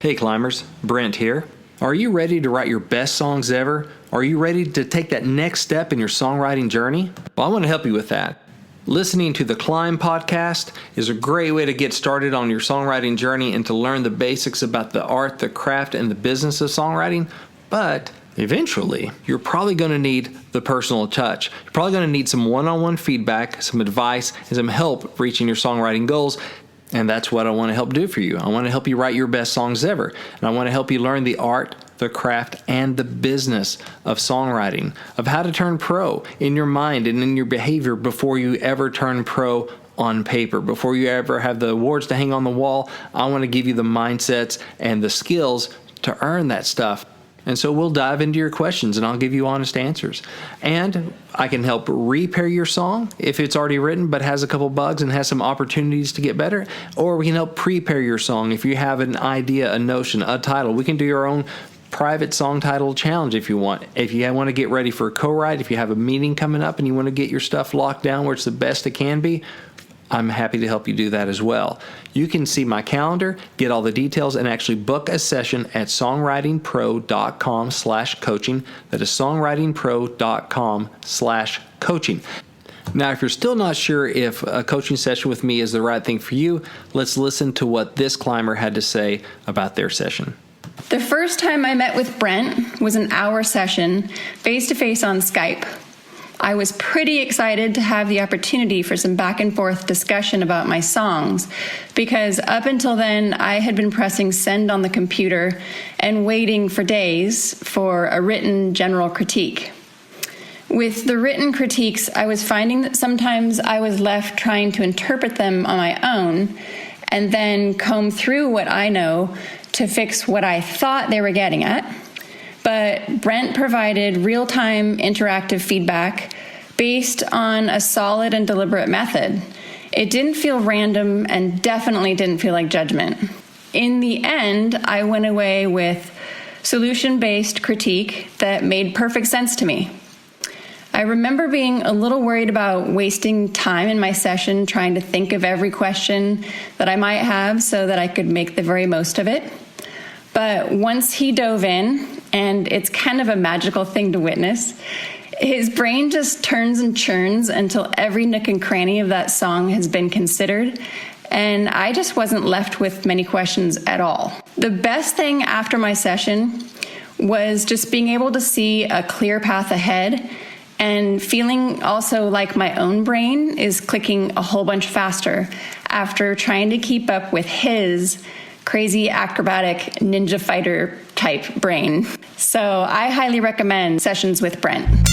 Hey climbers, Brent here. Are you ready to write your best songs ever? Are you ready to take that next step in your songwriting journey? Well, I want to help you with that. Listening to the C.L.I.M.B podcast is a great way to get started on your songwriting journey and to learn the basics about the art, the craft, and the business of songwriting. But eventually, you're probably going to need the personal touch. You're probably going to need some one-on-one feedback, some advice, and some help reaching your songwriting goals. And that's what I want to help do for you. I want to help you write your best songs ever. And I want to help you learn the art, the craft, and the business of songwriting, of how to turn pro in your mind and in your behavior before you ever turn pro on paper. Before you ever have the awards to hang on the wall, I want to give you the mindsets and the skills to earn that stuff. And so we'll dive into your questions and I'll give you honest answers. And I can help repair your song if it's already written but has a couple bugs and has some opportunities to get better. Or we can help prepare your song if you have an idea, a notion, a title. We can do your own private song title challenge if you want. If you want to get ready for a co-write, if you have a meeting coming up and you want to get your stuff locked down where it's the best it can be, I'm happy to help you do that as well. You can see my calendar, get all the details, and actually book a session at songwritingpro.com/coaching. That is songwritingpro.com/coaching. Now, if you're still not sure if a coaching session with me is the right thing for you, let's listen to what this climber had to say about their session. The first time I met with Brent was an hour session, face-to-face on Skype. I was pretty excited to have the opportunity for some back and forth discussion about my songs, because up until then I had been pressing send on the computer and waiting for days for a written general critique. With the written critiques, I was finding that sometimes I was left trying to interpret them on my own and then comb through what I know to fix what I thought they were getting at. But Brent provided real-time interactive feedback based on a solid and deliberate method. It didn't feel random and definitely didn't feel like judgment. In the end, I went away with solution-based critique that made perfect sense to me. I remember being a little worried about wasting time in my session trying to think of every question that I might have so that I could make the very most of it. But once he dove in, and it's kind of a magical thing to witness, his brain just turns and churns until every nook and cranny of that song has been considered, and I just wasn't left with many questions at all. The best thing after my session was just being able to see a clear path ahead and feeling also like my own brain is clicking a whole bunch faster after trying to keep up with his crazy acrobatic ninja fighter type brain. So I highly recommend sessions with Brent. Song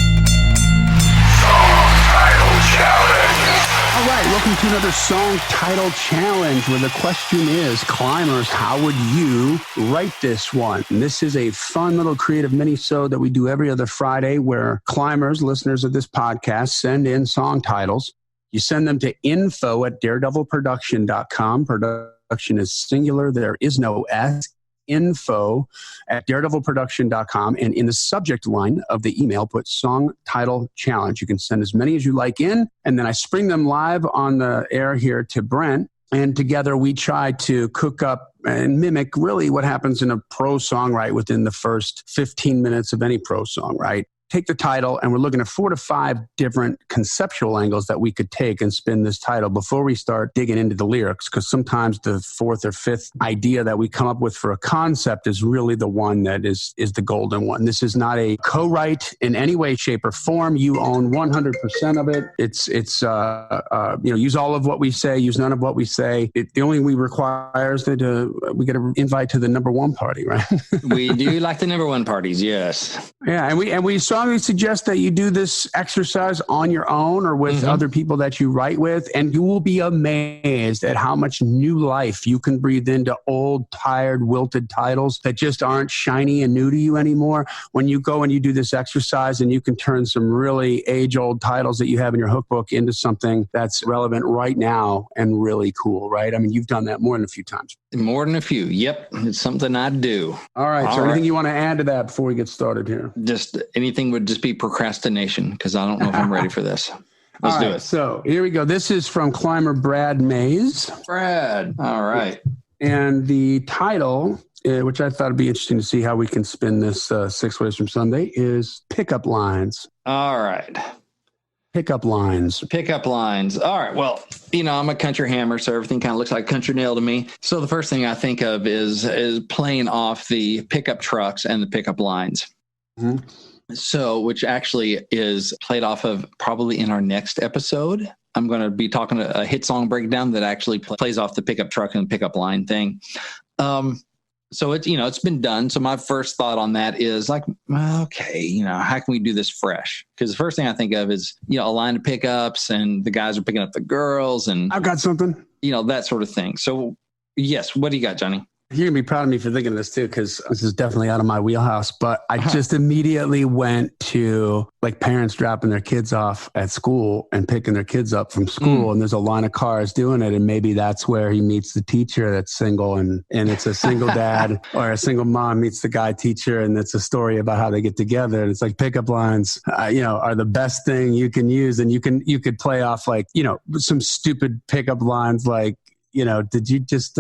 Title Challenge. All right, welcome to another Song Title Challenge where the question is, climbers, how would you write this one? And this is a fun little creative mini-sode that we do every other Friday where climbers, listeners of this podcast, send in song titles. You send them to info@daredevilproduction.com. Production is singular. There is no S. info@daredevilproduction.com. And in the subject line of the email, put Song Title Challenge. You can send as many as you like in, and then I spring them live on the air here to Brent. And together we try to cook up and mimic really what happens in a pro songwrite within the first 15 minutes of any pro songwrite. Take the title, and we're looking at 4 to 5 different conceptual angles that we could take and spin this title before we start digging into the lyrics, because sometimes the 4th or 5th idea that we come up with for a concept is really the one that is the golden one. This is not a co-write in any way, shape, or form. You own 100% of it. It's use all of what we say, use none of what we say. The only thing we require is that we get an invite to the number one party, right? We do like the number one parties, yes. Yeah, and we strongly suggest that you do this exercise on your own or with other people that you write with, and you will be amazed at how much new life you can breathe into old, tired, wilted titles that just aren't shiny and new to you anymore. When you go and you do this exercise, and you can turn some really age-old titles that you have in your hookbook into something that's relevant right now and really cool, right? I mean, you've done that more than a few times. More than a few. Yep. It's something I do. All right. So anything you want to add to that before we get started here? Just anything would just be procrastination, because I don't know if I'm ready for this. Let's do it. So here we go. This is from climber Brad Mays. Brad. All right. And the title which I thought would be interesting to see how we can spin this 6 ways from Sunday, is pickup lines. All right. Pickup lines. Pickup lines. All right. Well, I'm a country hammer, so everything kind of looks like country nail to me. So the first thing I think of is playing off the pickup trucks and the pickup lines. Mm-hmm. So, which actually is played off of probably in our next episode. I'm going to be talking a hit song breakdown that actually plays off the pickup truck and pickup line thing. So it's been done. So my first thought on that is like, okay, how can we do this fresh? Because the first thing I think of is, a line of pickups and the guys are picking up the girls and I've got something, that sort of thing. So yes. What do you got, Johnny? You're going to be proud of me for thinking of this too, because this is definitely out of my wheelhouse. But I just immediately went to like parents dropping their kids off at school and picking their kids up from school. And there's a line of cars doing it. And maybe that's where he meets the teacher that's single. And it's a single dad or a single mom meets the guy teacher. And it's a story about how they get together. And it's like pickup lines, are the best thing you can use. And you could play off like, some stupid pickup lines like, did you just...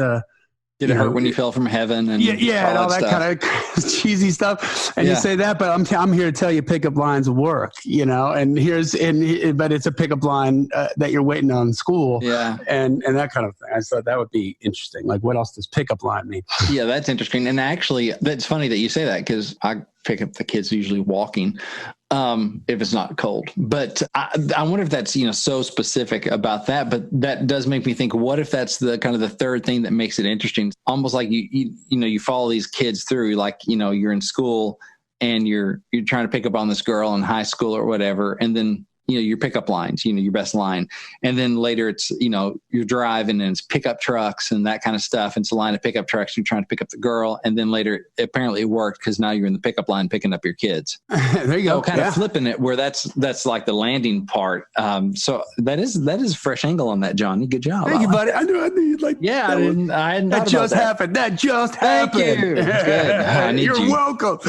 Did it hurt when you fell from heaven? And and all that kind of cheesy stuff. And you say that, but I'm here to tell you pickup lines work, but it's a pickup line that you're waiting on in school. Yeah. And that kind of thing. I thought that would be interesting. Like, what else does pickup line mean? Yeah, that's interesting. And actually, that's funny that you say that because I pick up the kids usually walking. If it's not cold, but I wonder if that's, so specific about that, but that does make me think, what if that's the kind of the third thing that makes it interesting? Almost like you follow these kids through, like, you're in school and you're trying to pick up on this girl in high school or whatever. And then, your pickup lines, your best line. And then later it's, you're driving and it's pickup trucks and that kind of stuff. And it's a line of pickup trucks. You're trying to pick up the girl. And then later, apparently it worked because now you're in the pickup line picking up your kids. There you go. So kind of flipping it where that's like the landing part. So that is a fresh angle on that, Johnny. Good job. Thank you, buddy. I knew like, yeah, I hadn't that just happened. That just happened. Thank you. Good. You're welcome.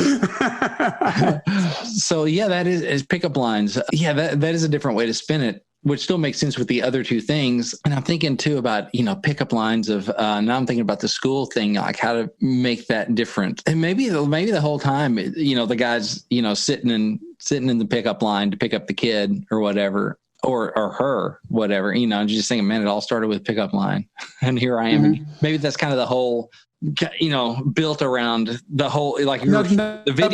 So yeah, that is pickup lines. Yeah, that is a different way to spin it, which still makes sense with the other two things. And I'm thinking too about, pickup lines of, now I'm thinking about the school thing, like how to make that different. And maybe the whole time, the guy's, sitting in the pickup line to pick up the kid or whatever, or her, whatever, just thinking, man, it all started with pickup line and here I am. Mm-hmm. And maybe that's kind of the whole, built around the whole, like the video.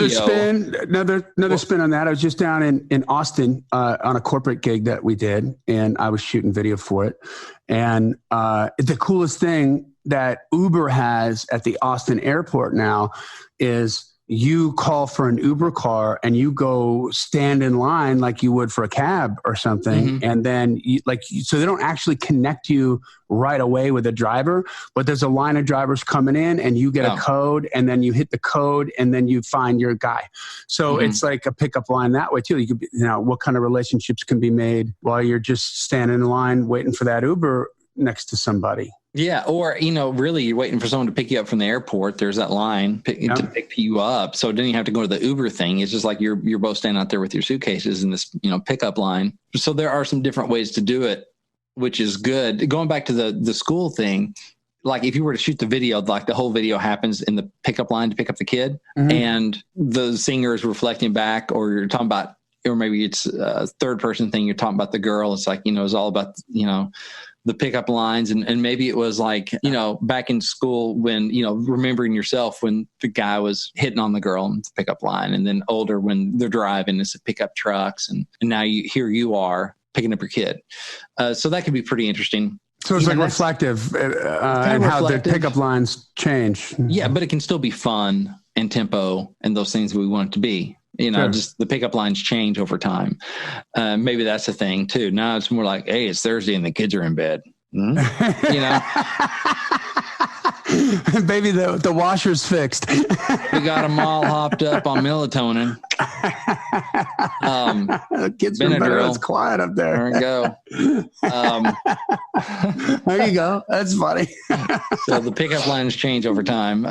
Another spin on that. I was just down in Austin on a corporate gig that we did, and I was shooting video for it. And the coolest thing that Uber has at the Austin airport now is you call for an Uber car and you go stand in line like you would for a cab or something. Mm-hmm. And then so they don't actually connect you right away with a driver, but there's a line of drivers coming in and you get a code and then you hit the code and then you find your guy. So it's like a pickup line that way too. You could, what kind of relationships can be made while you're just standing in line waiting for that Uber next to somebody. Yeah. Or, really you're waiting for someone to pick you up from the airport. There's that line to pick you up. So then you have to go to the Uber thing. It's just like you're both standing out there with your suitcases in this, pickup line. So there are some different ways to do it, which is good. Going back to the school thing, like if you were to shoot the video, like the whole video happens in the pickup line to pick up the kid and the singer is reflecting back, or you're talking about, or maybe it's a third person thing. You're talking about the girl. It's like, it's all about, the pickup lines. And maybe it was like, back in school when, remembering yourself when the guy was hitting on the girl in the pickup line, and then older when they're driving, it's the pickup trucks. And now here you are picking up your kid. So that could be pretty interesting. So it's like reflective and how the pickup lines change. Yeah, but it can still be fun and tempo and those things we want it to be. Just the pickup lines change over time. Maybe that's the thing too. Now it's more like, hey, it's Thursday and the kids are in bed. Baby, the washer's fixed. We got them all hopped up on melatonin. Kids are better. It's quiet up there. There we go. There you go. That's funny. So the pickup lines change over time.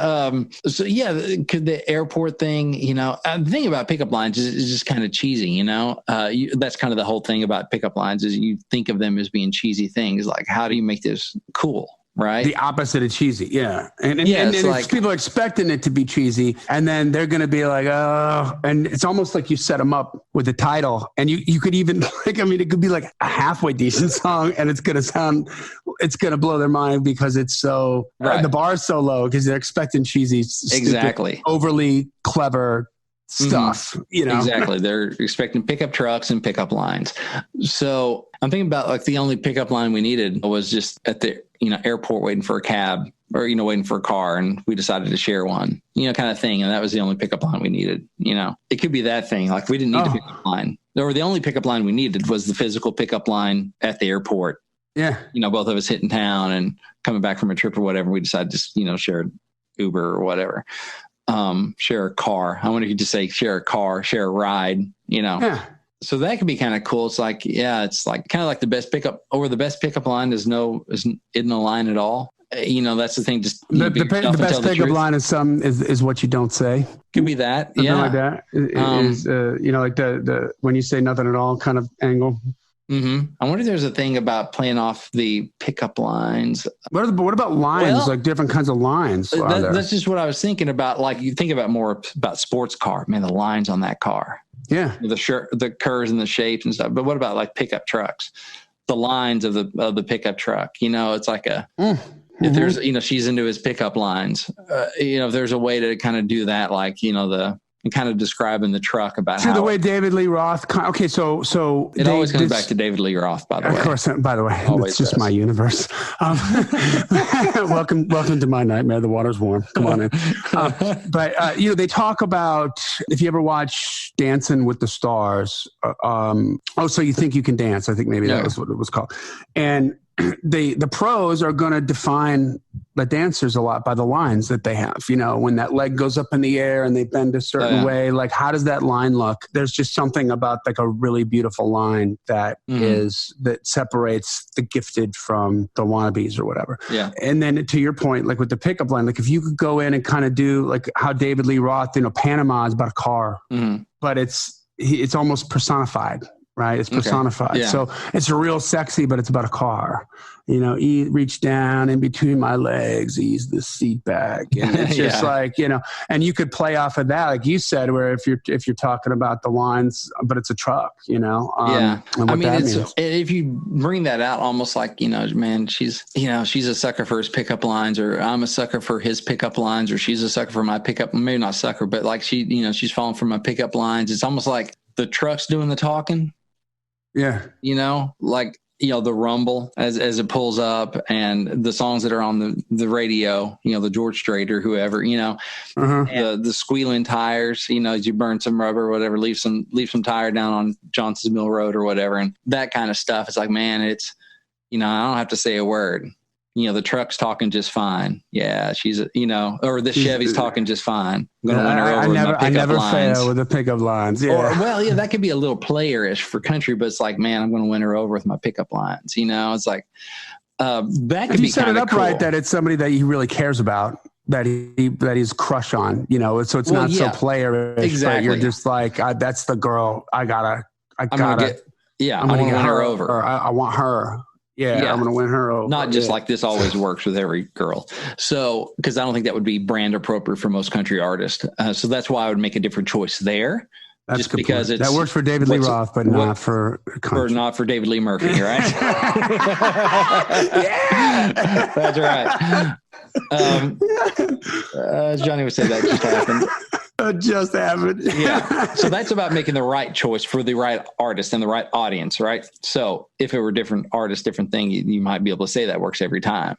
So yeah, could the airport thing, the thing about pickup lines is just kind of cheesy, that's kind of the whole thing about pickup lines is you think of them as being cheesy things. Like, how do you make this cool? right? The opposite of cheesy. Yeah. And it's like, people are expecting it to be cheesy, and then they're going to be like, oh, and it's almost like you set them up with the title, and you could even like, I mean, it could be like a halfway decent song, and it's going to blow their mind because it's so, right. The bar is so low because they're expecting cheesy, stupid, overly clever stuff, you know? Exactly. They're expecting pickup trucks and pickup lines. So I'm thinking about like the only pickup line we needed was just at the, airport waiting for a cab or, waiting for a car. And we decided to share one, kind of thing. And that was the only pickup line we needed. It could be that thing. Like we didn't need a pickup line. Or the only pickup line we needed was the physical pickup line at the airport. Yeah. Both of us hitting town and coming back from a trip or whatever. We decided to, share Uber or whatever. Share a car. I wonder if you just say share a car, share a ride, Yeah. So that could be kind of cool. It's like, it's like kind of like the best pickup line isn't a line at all. That's the thing. Just the best pickup line is what you don't say. Could be that. Something like that is like the when you say nothing at all kind of angle. Mm-hmm. I wonder if there's a thing about playing off the pickup lines. What about lines? Well, like different kinds of lines. That's just what I was thinking about. Like you think about more about sports car, man, the lines on that car. Yeah. The curves and the shapes and stuff. But what about like pickup trucks? The lines of the pickup truck, it's like if there's, she's into his pickup lines, if there's a way to kind of do that, like, and kind of describing the truck about how the way David Lee Roth. Okay, so it always comes back to David Lee Roth, by the way. Of course, by the way, it's just my universe. Welcome to my nightmare. The water's warm. Come on in. But they talk about if you ever watch Dancing with the Stars. So you think you can dance? I think maybe that was what it was called, and. The pros are going to define the dancers a lot by the lines that they have. When that leg goes up in the air and they bend a certain way, like how does that line look? There's just something about like a really beautiful line that that separates the gifted from the wannabes or whatever. Yeah. And then to your point, like with the pickup line, like if you could go in and kind of do like how David Lee Roth, Panama is about a car, but it's almost personified. Right. It's personified. Okay. Yeah. So it's real sexy, but it's about a car. Reach down in between my legs, ease the seat back. And it's just like, and you could play off of that, like you said, where if you're talking about the lines, but it's a truck, I mean, if you bring that out almost like, man, she's a sucker for his pickup lines, or I'm a sucker for his pickup lines, or she's a sucker for my pickup, maybe not sucker, but like she's falling for my pickup lines. It's almost like the truck's doing the talking. Yeah. The rumble as it pulls up and the songs that are on the radio, the George Strait or whoever, the squealing tires, as you burn some rubber or whatever, leave some tire down on Johnson's Mill Road or whatever. And that kind of stuff. It's like, man, it's, I don't have to say a word. The truck's talking just fine. Yeah, she's, or the Chevy's talking just fine. I'm going to win her over with my pickup lines. I never fail with the pickup lines. Yeah. That could be a little player-ish for country, but it's like, man, I'm going to win her over with my pickup lines. It's like, that could be set it up cool. Right, that it's somebody that he really cares about, that he's crush on, so it's not so player-ish. Exactly. But you're just like, that's the girl. I want to win her over. Or I want her. Yeah, I'm going to win her over. Not just like this always works with every girl. So, because I don't think that would be brand appropriate for most country artists. So that's why I would make a different choice there. That's just because that works for David Lee Roth, but not for country. Or not for David Lee Murphy, right? Yeah, that's right. As Johnny would say, that just happened. Just happened. Yeah. So that's about making the right choice for the right artist and the right audience, right? So if it were different artist, different thing, you might be able to say that works every time.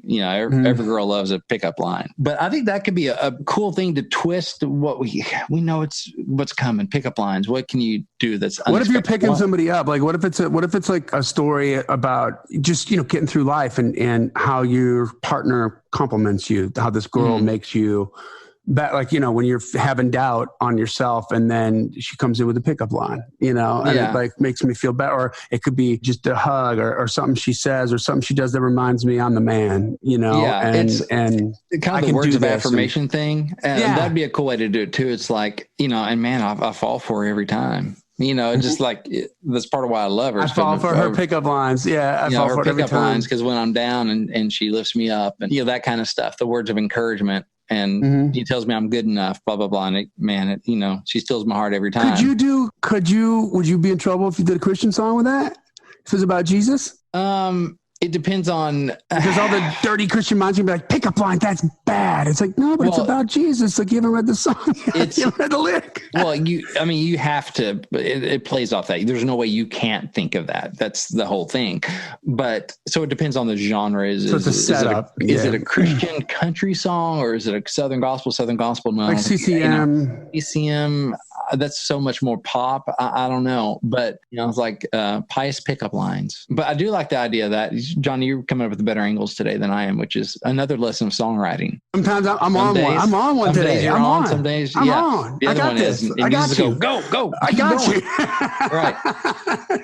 Every girl loves a pickup line. But I think that could be a cool thing to twist what we know what's coming. Pickup lines. What can you do that's unexpected? What if you're picking somebody up? Like what if it's like a story about just, getting through life and how your partner compliments you, how this girl makes you that, like, when you're having doubt on yourself and then she comes in with a pickup line, and it like makes me feel better. Or it could be just a hug or something she says or something she does that reminds me I'm the man, it's kind of the words of affirmation thing. And that'd be a cool way to do it too. It's like, and man, I fall for her every time. Just like that's part of why I love her. I fall for her pickup lines. Yeah, I fall for it every time. Lines, because when I'm down and she lifts me up, and that kind of stuff, the words of encouragement, and he tells me I'm good enough, blah blah blah. And she steals my heart every time. Would you be in trouble if you did a Christian song with that? If it's about Jesus? It depends on, because all the dirty Christian minds are gonna be like, pickup line, that's bad. It's like, no, but it's about Jesus. Like, you haven't read the song. You haven't read the lyric. Well, you have to. It plays off that. There's no way you can't think of that. That's the whole thing. But so it depends on the genre. It's a setup. Is it a Christian country song, or is it a Southern gospel? No, like C.L.I.M. C.L.I.M. That's so much more pop. I don't know, but it's like pious pickup lines. But I do like the idea that, Johnny, you're coming up with better angles today than I am, which is another lesson of songwriting. Sometimes I'm on one. I'm on one today. I'm on. Some days, I'm on. The other I got one this. is. I got you. Go. I got you. Right.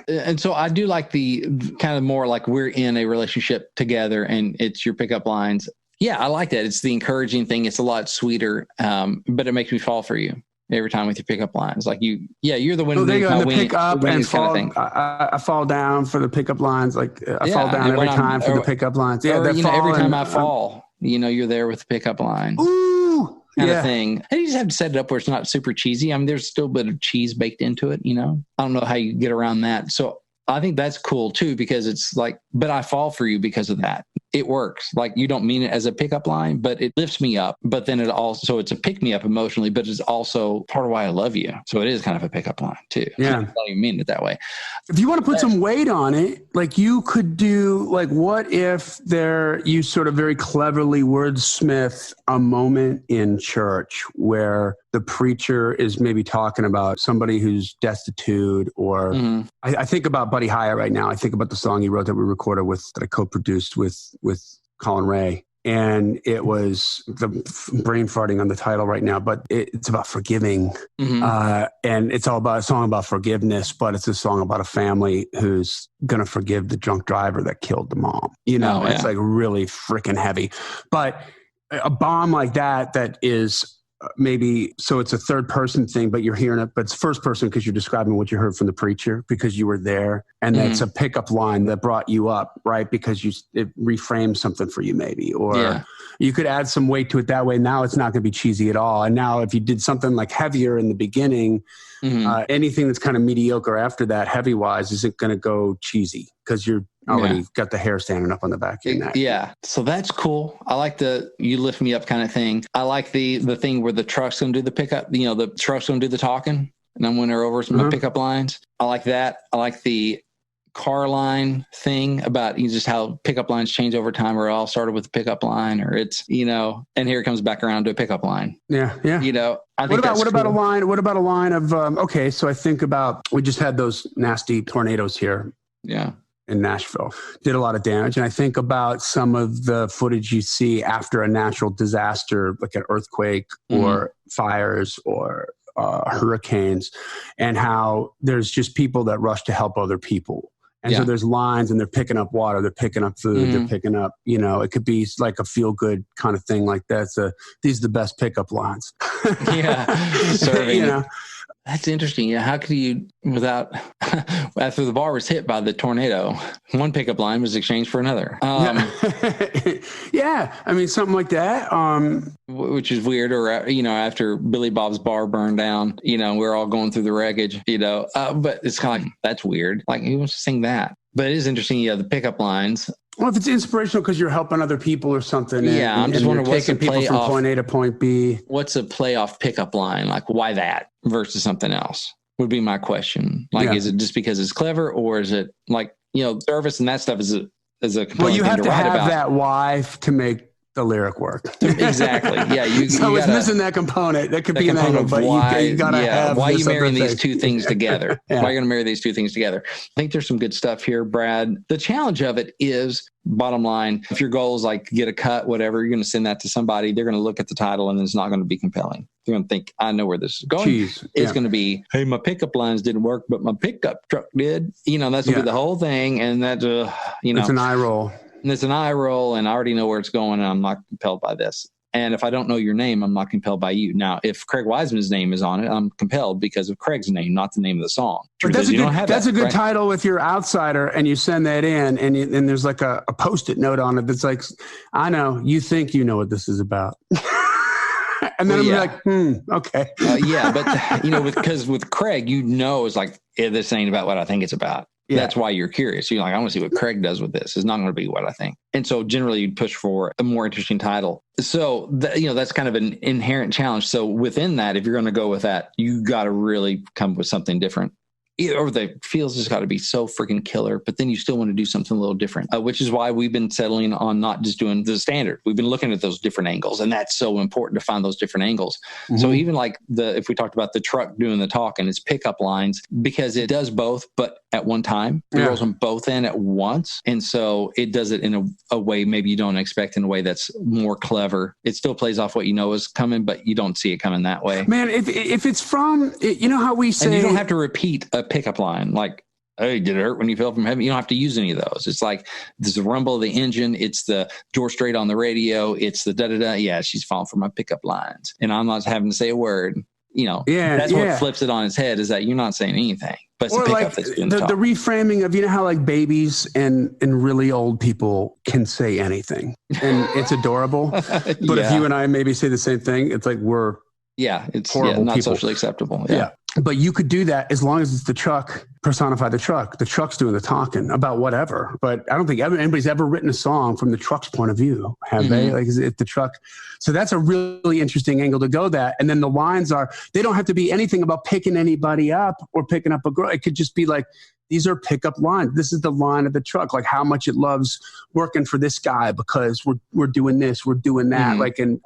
And so I do like the kind of more like we're in a relationship together, and it's your pickup lines. Yeah, I like that. It's the encouraging thing. It's a lot sweeter, but it makes me fall for you every time with your pickup lines. Like you're the one. So they go in the pick up and fall. I fall down for the pickup lines. Like I fall down every time for the pickup lines. Yeah, every time I fall, you're there with the pickup line. Ooh, kind of thing. And you just have to set it up where it's not super cheesy. I mean, there's still a bit of cheese baked into it. I don't know how you get around that. So I think that's cool too, because it's like, but I fall for you because of that. It works. Like, you don't mean it as a pickup line, but it lifts me up. But then it's a pick me up emotionally, but it's also part of why I love you. So it is kind of a pickup line too. Yeah. I don't even mean it that way. If you want to put some weight on it, like you could do, like, what if you sort of very cleverly wordsmith a moment in church where the preacher is maybe talking about somebody who's destitute, or I think about Buddy Hyatt right now. I think about the song he wrote that we recorded that I co-produced with Colin Ray. And it was the brain farting on the title right now, but it's about forgiving. And it's all about a song about forgiveness, but it's a song about a family who's going to forgive the drunk driver that killed the mom. It's like really freaking heavy. But a bomb like that is maybe, so it's a third person thing, but you're hearing it, but it's first person because you're describing what you heard from the preacher because you were there. And that's a pickup line that brought you up, right? Because it reframed something for you maybe, or you could add some weight to it that way. Now it's not going to be cheesy at all. And now if you did something like heavier in the beginning, anything that's kind of mediocre after that, heavy wise, isn't going to go cheesy because you're already got the hair standing up on the back of your neck. Yeah. So that's cool. I like the you lift me up kind of thing. I like the thing where the truck's going to do the pickup, the truck's going to do the talking, and I'm going to over some pickup lines. I like that. I like the car line thing about just how pickup lines change over time, or it all started with a pickup line, or it's, and here it comes back around to a pickup line. Yeah. I think what about a line of, okay. So I think about, we just had those nasty tornadoes here. Yeah. In Nashville, did a lot of damage. And I think about some of the footage you see after a natural disaster, like an earthquake or fires or hurricanes, and how there's just people that rush to help other people. And so there's lines, and they're picking up water, they're picking up food, they're picking up, it could be like a feel good kind of thing like that. These are the best pickup lines. Serving. That's interesting. Yeah. How could you, after the bar was hit by the tornado, one pickup line was exchanged for another. Yeah. I mean, something like that. Which is weird. Or, after Billy Bob's bar burned down, we're all going through the wreckage, but it's kind of like, that's weird. Like, who wants to sing that? But it is interesting. Yeah. The pickup lines. Well, if it's inspirational because you're helping other people or something. I'm just wondering what's taking people from point A to point B. What's a playoff pickup line? Like, why that versus something else would be my question. Like, is it just because it's clever, or is it like, service and that stuff is a well, you have to have that why to make the lyric work. Exactly. Yeah. It's missing that component. That could be an angle, but you got to have. Why are you marrying these two things together? Why are you going to marry these two things together? I think there's some good stuff here, Brad. The challenge of it is, bottom line, if your goal is like get a cut, whatever, you're going to send that to somebody. They're going to look at the title and it's not going to be compelling. They're going to think, I know where this is going. It's going to be, hey, my pickup lines didn't work, but my pickup truck did. That's going to be the whole thing. And that, it's an eye roll. And it's an eye roll, and I already know where it's going, and I'm not compelled by this. And if I don't know your name, I'm not compelled by you. Now, if Craig Wiseman's name is on it, I'm compelled because of Craig's name, not the name of the song. But that's a good title if you're outsider and you send that in and there's like a Post-it note on it that's like, I know, you think you know what this is about. And then like, okay. But because with Craig, it's like, this ain't about what I think it's about. Yeah. That's why you're curious. You're like, I want to see what Craig does with this. It's not going to be what I think. And so generally you'd push for a more interesting title. So, that's kind of an inherent challenge. So within that, if you're going to go with that, you got to really come with something different. Or the feels has got to be so freaking killer, but then you still want to do something a little different, which is why we've been settling on not just doing the standard. We've been looking at those different angles, and that's so important to find those different angles. Mm-hmm. So even like if we talked about the truck doing the talk and its pickup lines, because it does both, but at one time, it rolls them both in at once. And so it does it in a way maybe you don't expect, in a way that's more clever. It still plays off what you know is coming, but you don't see it coming that way. Man, if it's from, how we say... And you don't have to repeat a pickup line like, hey, did it hurt when you fell from heaven? You don't have to use any of those. It's like there's the rumble of the engine. It's the door straight on the radio. It's the da-da-da. Yeah, she's falling for my pickup lines. And I'm not having to say a word. That's what flips it on its head, is that you're not saying anything. But it's or the like the reframing of, how like babies and really old people can say anything. And it's adorable. But if you and I maybe say the same thing, it's like it's horrible not people. Socially acceptable. Yeah. But you could do that as long as it's the truck, personify the truck. The truck's doing the talking about whatever. But I don't think anybody's ever written a song from the truck's point of view, have they? Like, is it the truck? So that's a really interesting angle to go that. And then the lines they don't have to be anything about picking anybody up or picking up a girl. It could just be like, these are pickup lines. This is the line of the truck, like how much it loves working for this guy because we're doing this, we're doing that. Like, and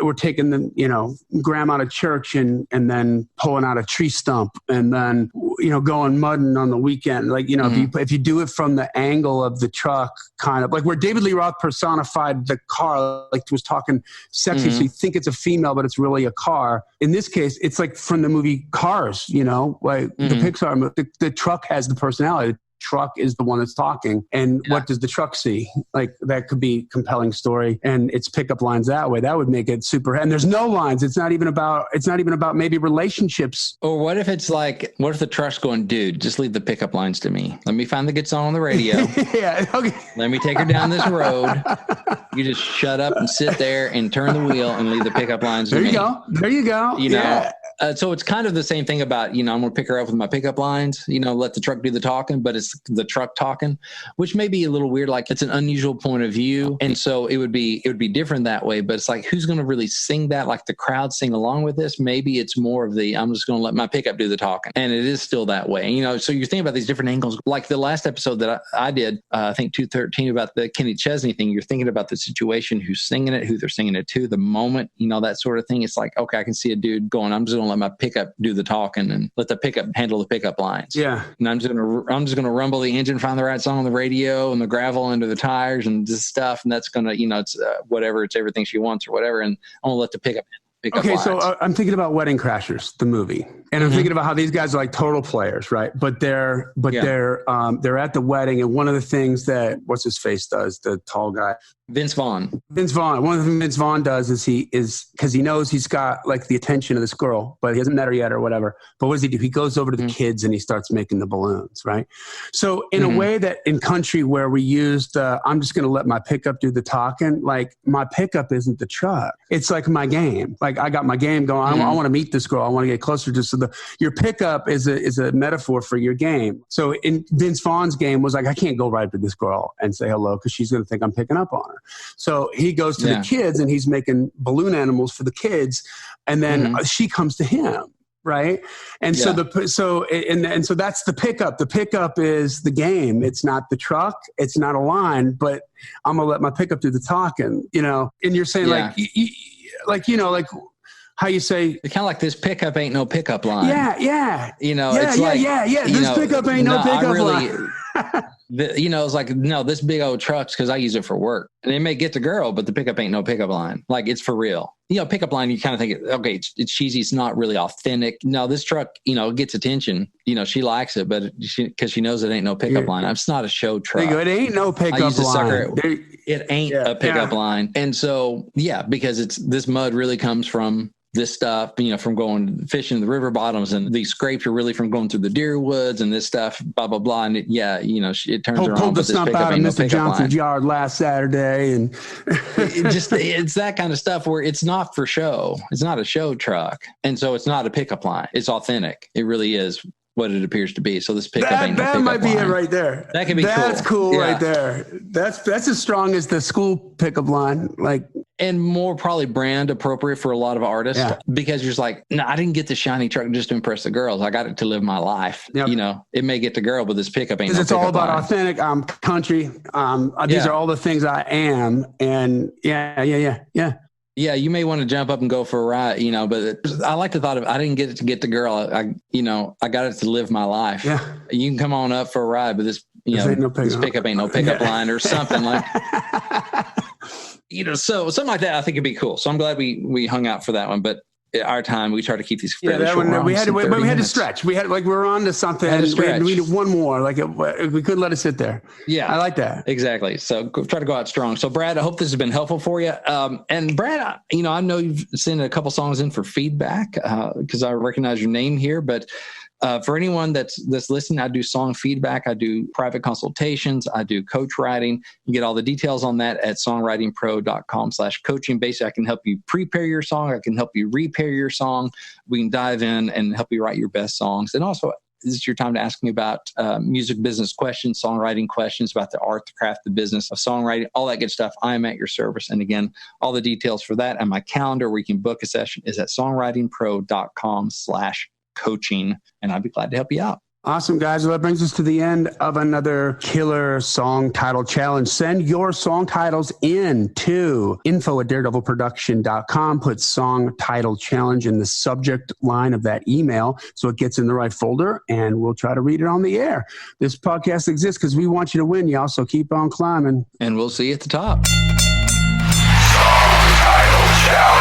we're taking the, grandma to church and then pulling out a tree stump and then, going mudding on the weekend. Like, if you do it from the angle of the truck, kind of like where David Lee Roth personified the car, like was talking sexy. So you think it's a female, but it's really a car. In this case, it's like from the movie Cars, like the Pixar movie, the truck has the personality. The truck is the one that's talking. And what does the truck see? Like that could be a compelling story. And it's pickup lines that way. That would make it super. And there's no lines. It's not even about maybe relationships. Or what if the truck's going, dude, just leave the pickup lines to me. Let me find the good song on the radio. Okay. Let me take her down this road. You just shut up and sit there and turn the wheel and leave the pickup lines to me. There you go. So it's kind of the same thing about, I'm going to pick her up with my pickup lines, let the truck do the talking, but it's the truck talking, which may be a little weird. Like it's an unusual point of view. And so it would be different that way, but it's like, who's going to really sing that? Like the crowd sing along with this? Maybe it's more of I'm just going to let my pickup do the talking. And it is still that way, so you're thinking about these different angles. Like the last episode that I did, I think 213 about the Kenny Chesney thing, you're thinking about the situation, who's singing it, who they're singing it to, the moment, that sort of thing. It's like, okay, I can see a dude going, I'm just going to let my pickup do the talking and let the pickup handle the pickup lines. Yeah. And I'm just going to rumble the engine, find the right song on the radio and the gravel under the tires and this stuff. And that's going to, it's whatever, it's everything she wants or whatever. And I'm going to let the pickup okay, lines. so I'm thinking about Wedding Crashers, the movie, and I'm thinking about how these guys are like total players, right? But they're at the wedding, and one of the things that what's his face does, the tall guy, Vince Vaughn. One of the things Vince Vaughn does is because he knows he's got like the attention of this girl, but he hasn't met her yet or whatever. But what does he do? He goes over to the kids and he starts making the balloons, right? So in a way that in country where we used, I'm just going to let my pickup do the talking. Like my pickup isn't the truck. It's like my game. Like I got my game going. I want to meet this girl. I want to get closer to. So your pickup is a metaphor for your game. So in Vince Vaughn's game was like, I can't go right up to this girl and say hello because she's going to think I'm picking up on her. So he goes to the kids and he's making balloon animals for the kids. And then she comes to him. Right. And so so that's the pickup. The pickup is the game. It's not the truck. It's not a line, but I'm going to let my pickup do the talking, and you're saying like how you say, kind of like this pickup ain't no pickup line. Yeah. It's This pickup ain't no pickup line. It's like, no, this big old truck's because I use it for work. And it may get the girl, but the pickup ain't no pickup line. Like it's for real. Pickup line, you kind of think, okay, it's cheesy. It's not really authentic. No, this truck, gets attention. She likes it, but because she knows it ain't no pickup line. It's not a show truck. It ain't no pickup line. it ain't a pickup line. And so, because this mud really comes from this stuff, from going fishing in the river bottoms, and these scrapes are really from going through the deer woods and this stuff, blah, blah, blah. And it turns around. Pulled the stump out of Mr. Johnson's yard last Saturday. And it's that kind of stuff where it's not for show. It's not a show truck. And so it's not a pickup line. It's authentic. It really is what it appears to be. So this pickup ain't no pickup might be line. It right there. That could be That's cool yeah. right there. That's as strong as the school pickup line. And more probably brand appropriate for a lot of artists because you're just like, no, I didn't get the shiny truck just to impress the girls. I got it to live my life. Yep. It may get the girl, but this pickup ain't no it's all about line. Authentic. I'm country. These are all the things I am. And yeah, you may want to jump up and go for a ride, but I like the thought of, I didn't get it to get the girl. I got it to live my life. Yeah. You can come on up for a ride, but this pickup ain't no pickup line or something like, so something like that, I think it'd be cool. So I'm glad we hung out for that one, but our time, we try to keep these fairly short. We had to stretch. We were on to something. We needed one more. We couldn't let it sit there. Yeah. I like that. Exactly. So try to go out strong. So Brad, I hope this has been helpful for you. And Brad, I know you've sent a couple songs in for feedback because I recognize your name here, but for anyone that's listening, I do song feedback. I do private consultations. I do coach writing. You get all the details on that at songwritingpro.com/coaching. Basically, I can help you prepare your song. I can help you repair your song. We can dive in and help you write your best songs. And also, this is your time to ask me about music business questions, songwriting questions about the art, the craft, the business of songwriting, all that good stuff. I am at your service. And again, all the details for that and my calendar where you can book a session is at songwritingpro.com/coaching, and I'd be glad to help you out. Awesome, guys. Well, that brings us to the end of another killer song title challenge. Send your song titles in to info@daredevilproduction.com. Put song title challenge in the subject line of that email so it gets in the right folder, and we'll try to read it on the air. This podcast exists because we want you to win, y'all, so keep on climbing. And we'll see you at the top. Song title challenge.